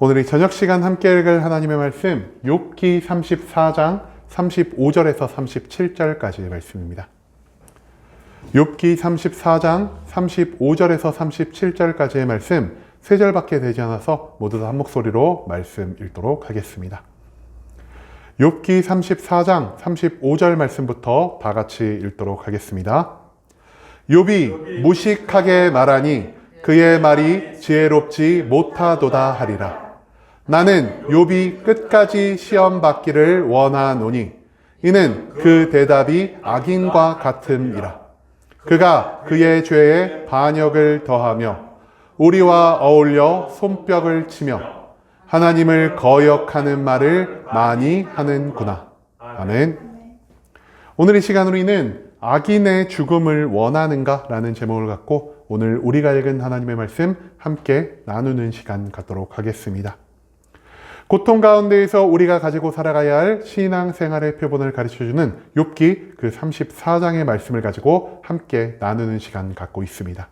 오늘 이 저녁 시간 함께 읽을 하나님의 말씀 욥기 34장 35절에서 37절까지의 말씀입니다. 욥기 34장 35절에서 37절까지의 말씀 3절밖에 되지 않아서 모두 다 한 목소리로 말씀 읽도록 하겠습니다. 욥기 34장 35절 말씀부터 다 같이 읽도록 하겠습니다. 욥이 무식하게 말하니 그의 말이 지혜롭지 못하도다 하리라. 나는 욥이 끝까지 시험 받기를 원하노니 이는 그 대답이 악인과 같음이라. 그가 그의 죄에 반역을 더하며 우리와 어울려 손뼉을 치며 하나님을 거역하는 말을 많이 하는구나. 아멘. 오늘 이 시간 우리는 악인의 죽음을 원하는가? 라는 제목을 갖고 오늘 우리가 읽은 하나님의 말씀 함께 나누는 시간 갖도록 하겠습니다. 고통 가운데에서 우리가 가지고 살아가야 할 신앙생활의 표본을 가르쳐주는 욥기 그 34장의 말씀을 가지고 함께 나누는 시간 갖고 있습니다.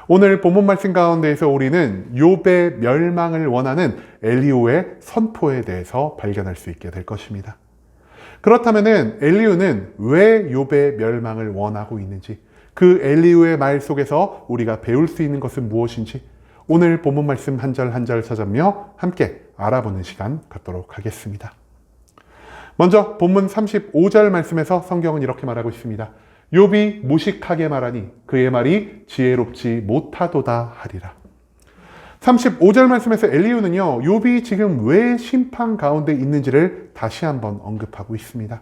오늘 본문 말씀 가운데에서 우리는 욥의 멸망을 원하는 엘리후의 선포에 대해서 발견할 수 있게 될 것입니다. 그렇다면 엘리후는 왜 욥의 멸망을 원하고 있는지, 그 엘리후의 말 속에서 우리가 배울 수 있는 것은 무엇인지 오늘 본문 말씀 한 절 한 절 찾아며 함께 알아보는 시간 갖도록 하겠습니다. 먼저 본문 35절 말씀에서 성경은 이렇게 말하고 있습니다. 욥이 무식하게 말하니 그의 말이 지혜롭지 못하도다 하리라. 35절 말씀에서 엘리후는요, 욥이 지금 왜 심판 가운데 있는지를 다시 한번 언급하고 있습니다.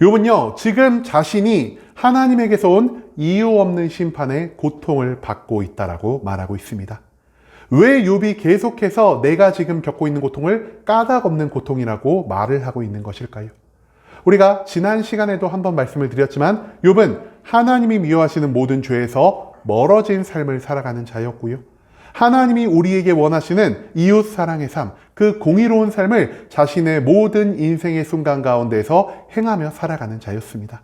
욥은요, 지금 자신이 하나님에게서 온 이유 없는 심판에 고통을 받고 있다라고 말하고 있습니다. 왜 욥이 계속해서 내가 지금 겪고 있는 고통을 까닭없는 고통이라고 말을 하고 있는 것일까요? 우리가 지난 시간에도 한번 말씀을 드렸지만 욥은 하나님이 미워하시는 모든 죄에서 멀어진 삶을 살아가는 자였고요. 하나님이 우리에게 원하시는 이웃 사랑의 삶, 그 공의로운 삶을 자신의 모든 인생의 순간 가운데에서 행하며 살아가는 자였습니다.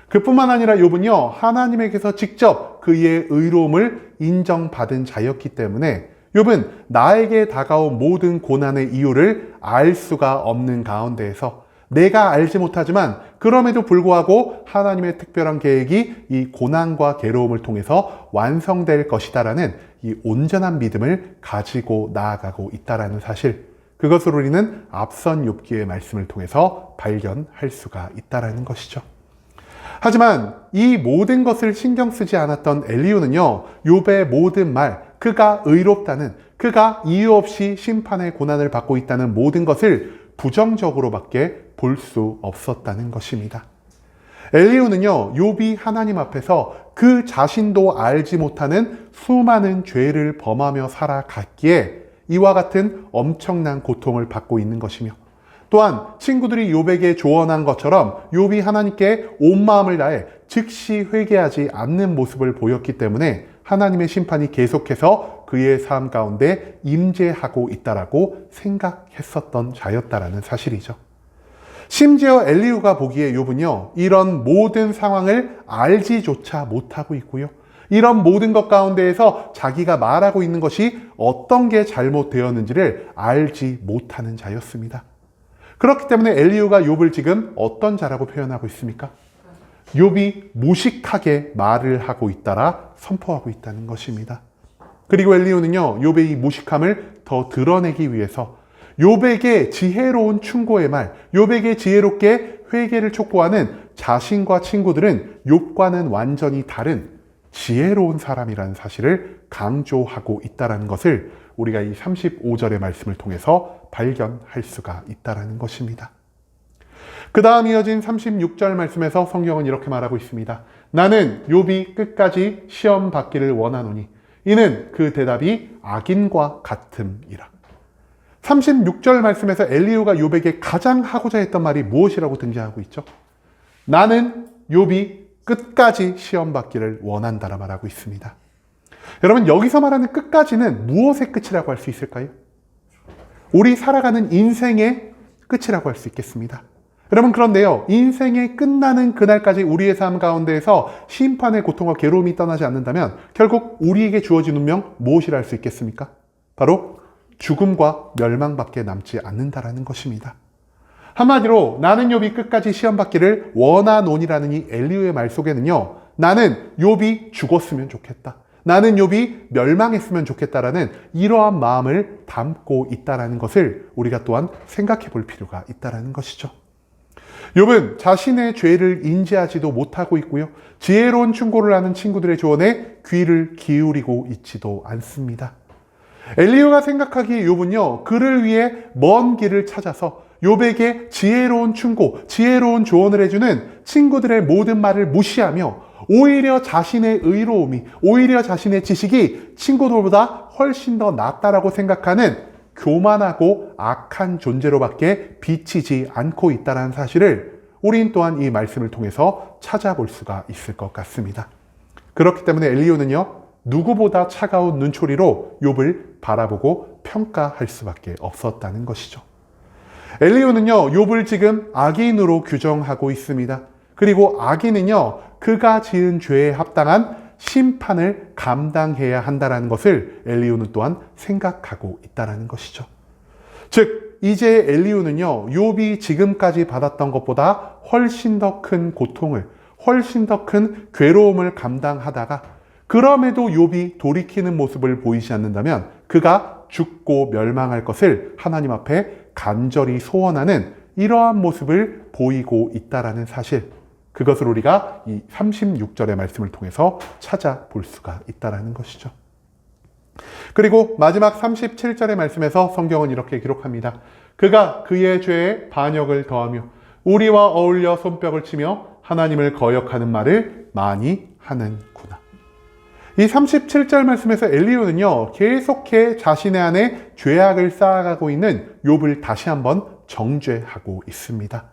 그뿐만 아니라 욥은요, 하나님에게서 직접 그의 의로움을 인정받은 자였기 때문에 욥은 나에게 다가온 모든 고난의 이유를 알 수가 없는 가운데에서 내가 알지 못하지만 그럼에도 불구하고 하나님의 특별한 계획이 이 고난과 괴로움을 통해서 완성될 것이다라는 이 온전한 믿음을 가지고 나아가고 있다라는 사실, 그것을 우리는 앞선 욥기의 말씀을 통해서 발견할 수가 있다라는 것이죠. 하지만 이 모든 것을 신경 쓰지 않았던 엘리후는요, 욥의 모든 말, 그가 의롭다는, 그가 이유 없이 심판의 고난을 받고 있다는 모든 것을 부정적으로밖에 볼 수 없었다는 것입니다. 엘리후는요, 욥이 하나님 앞에서 그 자신도 알지 못하는 수많은 죄를 범하며 살아갔기에 이와 같은 엄청난 고통을 받고 있는 것이며, 또한 친구들이 욥에게 조언한 것처럼 욥이 하나님께 온 마음을 다해 즉시 회개하지 않는 모습을 보였기 때문에 하나님의 심판이 계속해서 그의 삶 가운데 임재하고 있다라고 생각했었던 자였다라는 사실이죠. 심지어 엘리후가 보기에 욥은요, 이런 모든 상황을 알지조차 못하고 있고요, 이런 모든 것 가운데에서 자기가 말하고 있는 것이 어떤 게 잘못되었는지를 알지 못하는 자였습니다. 그렇기 때문에 엘리후가 욥을 지금 어떤 자라고 표현하고 있습니까? 욥이 무식하게 말을 하고 있다라 선포하고 있다는 것입니다. 그리고 엘리후는요, 욥의 이 무식함을 더 드러내기 위해서 욥에게 지혜로운 충고의 말, 욥에게 지혜롭게 회개를 촉구하는 자신과 친구들은 욥과는 완전히 다른 지혜로운 사람이라는 사실을 강조하고 있다는 것을 우리가 이 35절의 말씀을 통해서 발견할 수가 있다는 것입니다. 그 다음 이어진 36절 말씀에서 성경은 이렇게 말하고 있습니다. 나는 욥이 끝까지 시험 받기를 원하노니 이는 그 대답이 악인과 같음이라. 36절 말씀에서 엘리후가 욥에게 가장 하고자 했던 말이 무엇이라고 등장하고 있죠? 나는 욥이 끝까지 시험 받기를 원한다라 말하고 있습니다. 여러분, 여기서 말하는 끝까지는 무엇의 끝이라고 할 수 있을까요? 우리 살아가는 인생의 끝이라고 할 수 있겠습니다. 여러분, 그런데요, 인생이 끝나는 그날까지 우리의 삶 가운데에서 심판의 고통과 괴로움이 떠나지 않는다면 결국 우리에게 주어진 운명 무엇이라 할 수 있겠습니까? 바로 죽음과 멸망밖에 남지 않는다라는 것입니다. 한마디로 나는 욥이 끝까지 시험받기를 원하노니라는 이 엘리후의 말 속에는요, 나는 욥이 죽었으면 좋겠다, 나는 욥이 멸망했으면 좋겠다라는 이러한 마음을 담고 있다라는 것을 우리가 또한 생각해 볼 필요가 있다라는 것이죠. 욥은 자신의 죄를 인지하지도 못하고 있고요, 지혜로운 충고를 하는 친구들의 조언에 귀를 기울이고 있지도 않습니다. 엘리후가 생각하기에 욥은요, 그를 위해 먼 길을 찾아서 욥에게 지혜로운 충고, 지혜로운 조언을 해주는 친구들의 모든 말을 무시하며 오히려 자신의 의로움이, 오히려 자신의 지식이 친구들보다 훨씬 더 낫다라고 생각하는 교만하고 악한 존재로밖에 비치지 않고 있다는 사실을 우린 또한 이 말씀을 통해서 찾아볼 수가 있을 것 같습니다. 그렇기 때문에 엘리후는요, 누구보다 차가운 눈초리로 욥을 바라보고 평가할 수밖에 없었다는 것이죠. 엘리후는요, 욥을 지금 악인으로 규정하고 있습니다. 그리고 악인은요, 그가 지은 죄에 합당한 심판을 감당해야 한다는 것을 엘리후는 또한 생각하고 있다는 것이죠. 즉, 이제 엘리후는요, 욥이 지금까지 받았던 것보다 훨씬 더 큰 고통을, 훨씬 더 큰 괴로움을 감당하다가 그럼에도 욥이 돌이키는 모습을 보이지 않는다면 그가 죽고 멸망할 것을 하나님 앞에 간절히 소원하는 이러한 모습을 보이고 있다라는 사실, 그것을 우리가 이 36절의 말씀을 통해서 찾아볼 수가 있다라는 것이죠. 그리고 마지막 37절의 말씀에서 성경은 이렇게 기록합니다. 그가 그의 죄에 반역을 더하며 우리와 어울려 손뼉을 치며 하나님을 거역하는 말을 많이 하는구나. 이 37절 말씀에서 엘리후는요, 계속해 자신의 안에 죄악을 쌓아가고 있는 욥을 다시 한번 정죄하고 있습니다.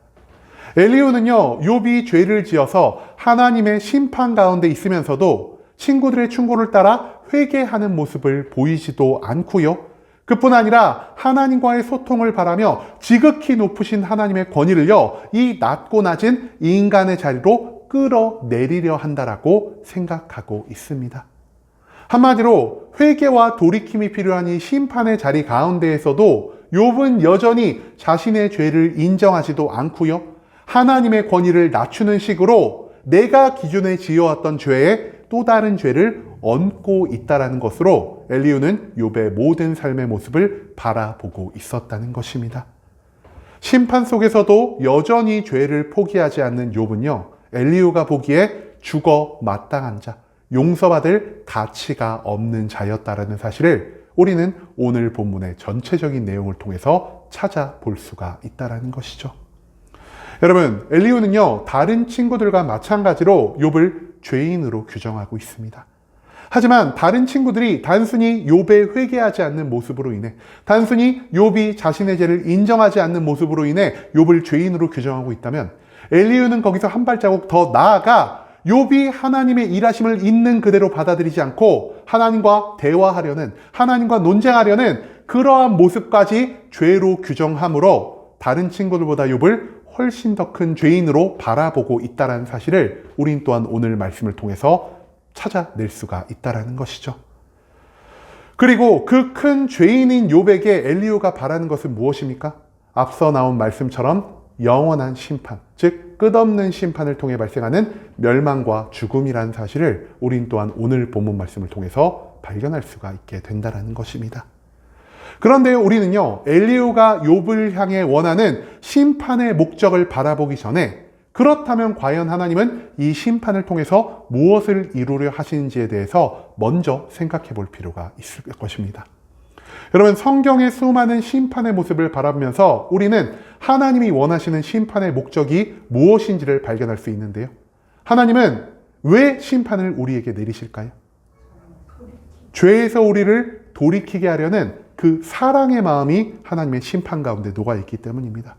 엘리후는요, 욥이 죄를 지어서 하나님의 심판 가운데 있으면서도 친구들의 충고를 따라 회개하는 모습을 보이지도 않고요, 그뿐 아니라 하나님과의 소통을 바라며 지극히 높으신 하나님의 권위를요, 이 낮고 낮은 인간의 자리로 끌어내리려 한다라고 생각하고 있습니다. 한마디로 회개와 돌이킴이 필요한 이 심판의 자리 가운데에서도 욥은 여전히 자신의 죄를 인정하지도 않고요, 하나님의 권위를 낮추는 식으로 내가 기존에 지어왔던 죄에 또 다른 죄를 얹고 있다는 것으로 엘리후는 욥의 모든 삶의 모습을 바라보고 있었다는 것입니다. 심판 속에서도 여전히 죄를 포기하지 않는 욥은요, 엘리후가 보기에 죽어 마땅한 자, 용서받을 가치가 없는 자였다라는 사실을 우리는 오늘 본문의 전체적인 내용을 통해서 찾아볼 수가 있다는 것이죠. 여러분, 엘리후는요, 다른 친구들과 마찬가지로 욥을 죄인으로 규정하고 있습니다. 하지만 다른 친구들이 단순히 욥의 회개하지 않는 모습으로 인해, 단순히 욥이 자신의 죄를 인정하지 않는 모습으로 인해 욥을 죄인으로 규정하고 있다면, 엘리후는 거기서 한 발자국 더 나아가 욥이 하나님의 일하심을 있는 그대로 받아들이지 않고 하나님과 대화하려는, 하나님과 논쟁하려는 그러한 모습까지 죄로 규정함으로 다른 친구들보다 욥을 훨씬 더 큰 죄인으로 바라보고 있다는 사실을 우린 또한 오늘 말씀을 통해서 찾아낼 수가 있다는 것이죠. 그리고 그 큰 죄인인 욥에게 엘리후가 바라는 것은 무엇입니까? 앞서 나온 말씀처럼 영원한 심판, 즉 끝없는 심판을 통해 발생하는 멸망과 죽음이라는 사실을 우린 또한 오늘 본문 말씀을 통해서 발견할 수가 있게 된다는 것입니다. 그런데 우리는요, 엘리후가 욥을 향해 원하는 심판의 목적을 바라보기 전에, 그렇다면 과연 하나님은 이 심판을 통해서 무엇을 이루려 하시는지에 대해서 먼저 생각해 볼 필요가 있을 것입니다. 여러분, 성경의 수많은 심판의 모습을 바라보면서 우리는 하나님이 원하시는 심판의 목적이 무엇인지를 발견할 수 있는데요, 하나님은 왜 심판을 우리에게 내리실까요? 죄에서 우리를 돌이키게 하려는 그 사랑의 마음이 하나님의 심판 가운데 녹아있기 때문입니다.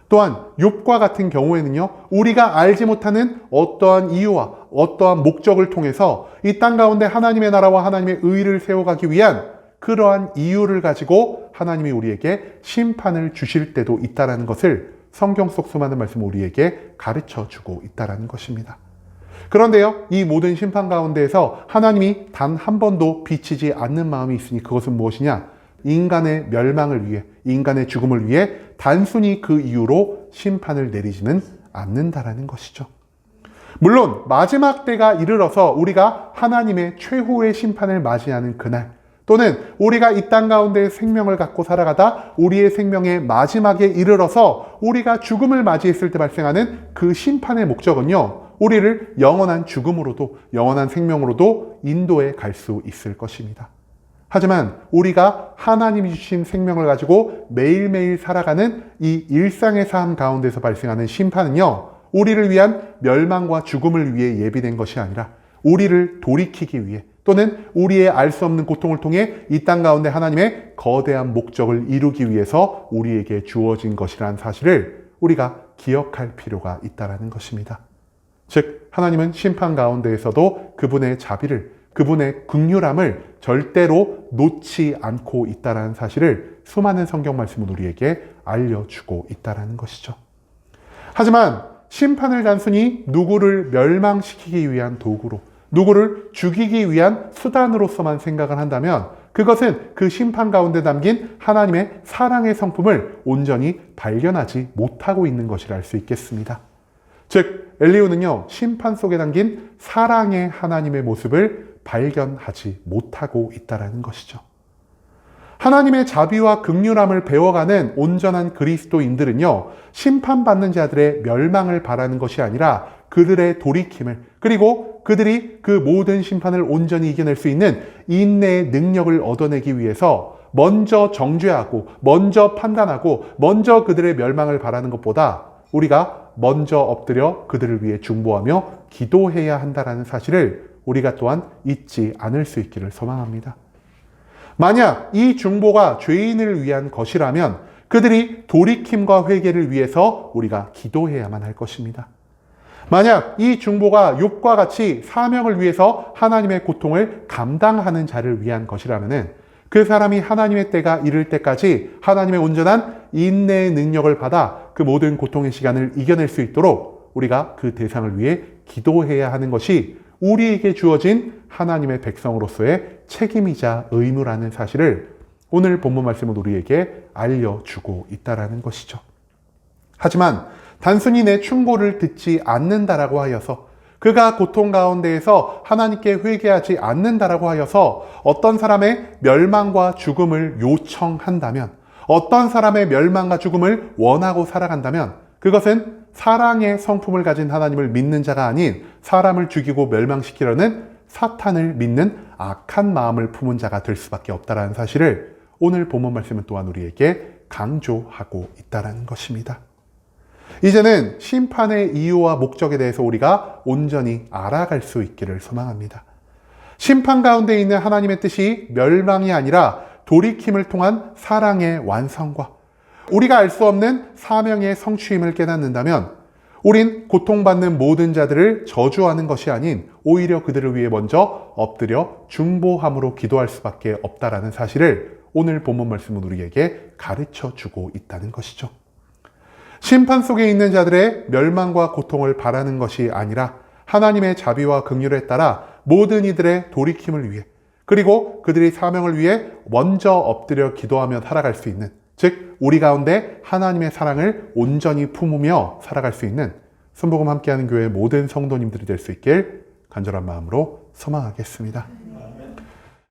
또한 욥과 같은 경우에는요, 우리가 알지 못하는 어떠한 이유와 어떠한 목적을 통해서 이 땅 가운데 하나님의 나라와 하나님의 의를 세워가기 위한 그러한 이유를 가지고 하나님이 우리에게 심판을 주실 때도 있다는 것을 성경 속 수많은 말씀을 우리에게 가르쳐주고 있다는 것입니다. 그런데요, 이 모든 심판 가운데에서 하나님이 단 한 번도 비치지 않는 마음이 있으니 그것은 무엇이냐? 인간의 멸망을 위해, 인간의 죽음을 위해 단순히 그 이유로 심판을 내리지는 않는다라는 것이죠. 물론 마지막 때가 이르러서 우리가 하나님의 최후의 심판을 맞이하는 그날, 또는 우리가 이 땅 가운데 생명을 갖고 살아가다 우리의 생명의 마지막에 이르러서 우리가 죽음을 맞이했을 때 발생하는 그 심판의 목적은요, 우리를 영원한 죽음으로도, 영원한 생명으로도 인도해 갈 수 있을 것입니다. 하지만 우리가 하나님이 주신 생명을 가지고 매일매일 살아가는 이 일상의 삶 가운데서 발생하는 심판은요, 우리를 위한 멸망과 죽음을 위해 예비된 것이 아니라 우리를 돌이키기 위해, 또는 우리의 알 수 없는 고통을 통해 이 땅 가운데 하나님의 거대한 목적을 이루기 위해서 우리에게 주어진 것이라는 사실을 우리가 기억할 필요가 있다는 것입니다. 즉, 하나님은 심판 가운데에서도 그분의 자비를, 그분의 긍휼함을 절대로 놓지 않고 있다는 사실을 수많은 성경 말씀은 우리에게 알려주고 있다는 것이죠. 하지만 심판을 단순히 누구를 멸망시키기 위한 도구로, 누구를 죽이기 위한 수단으로서만 생각을 한다면 그것은 그 심판 가운데 담긴 하나님의 사랑의 성품을 온전히 발견하지 못하고 있는 것이라 할 수 있겠습니다. 즉, 엘리후는요, 심판 속에 담긴 사랑의 하나님의 모습을 발견하지 못하고 있다는 것이죠. 하나님의 자비와 긍휼함을 배워가는 온전한 그리스도인들은요, 심판받는 자들의 멸망을 바라는 것이 아니라 그들의 돌이킴을, 그리고 그들이 그 모든 심판을 온전히 이겨낼 수 있는 인내의 능력을 얻어내기 위해서 먼저 정죄하고, 먼저 판단하고, 먼저 그들의 멸망을 바라는 것보다 우리가 먼저 엎드려 그들을 위해 중보하며 기도해야 한다는 사실을 우리가 또한 잊지 않을 수 있기를 소망합니다. 만약 이 중보가 죄인을 위한 것이라면 그들이 돌이킴과 회개를 위해서 우리가 기도해야만 할 것입니다. 만약 이 중보가 욥과 같이 사명을 위해서 하나님의 고통을 감당하는 자를 위한 것이라면 그 사람이 하나님의 때가 이를 때까지 하나님의 온전한 인내의 능력을 받아 그 모든 고통의 시간을 이겨낼 수 있도록 우리가 그 대상을 위해 기도해야 하는 것이 우리에게 주어진 하나님의 백성으로서의 책임이자 의무라는 사실을 오늘 본문 말씀은 우리에게 알려주고 있다는 것이죠. 하지만 단순히 내 충고를 듣지 않는다라고 하여서, 그가 고통 가운데에서 하나님께 회개하지 않는다라고 하여서 어떤 사람의 멸망과 죽음을 요청한다면, 어떤 사람의 멸망과 죽음을 원하고 살아간다면 그것은 사랑의 성품을 가진 하나님을 믿는 자가 아닌 사람을 죽이고 멸망시키려는 사탄을 믿는 악한 마음을 품은 자가 될 수밖에 없다는 사실을 오늘 본문 말씀은 또한 우리에게 강조하고 있다는 것입니다. 이제는 심판의 이유와 목적에 대해서 우리가 온전히 알아갈 수 있기를 소망합니다. 심판 가운데 있는 하나님의 뜻이 멸망이 아니라 돌이킴을 통한 사랑의 완성과 우리가 알 수 없는 사명의 성취임을 깨닫는다면 우린 고통받는 모든 자들을 저주하는 것이 아닌 오히려 그들을 위해 먼저 엎드려 중보함으로 기도할 수밖에 없다라는 사실을 오늘 본문 말씀은 우리에게 가르쳐 주고 있다는 것이죠. 심판 속에 있는 자들의 멸망과 고통을 바라는 것이 아니라 하나님의 자비와 긍휼에 따라 모든 이들의 돌이킴을 위해, 그리고 그들의 사명을 위해 먼저 엎드려 기도하며 살아갈 수 있는, 즉 우리 가운데 하나님의 사랑을 온전히 품으며 살아갈 수 있는 순복음 함께하는 교회 모든 성도님들이 될 수 있길 간절한 마음으로 소망하겠습니다.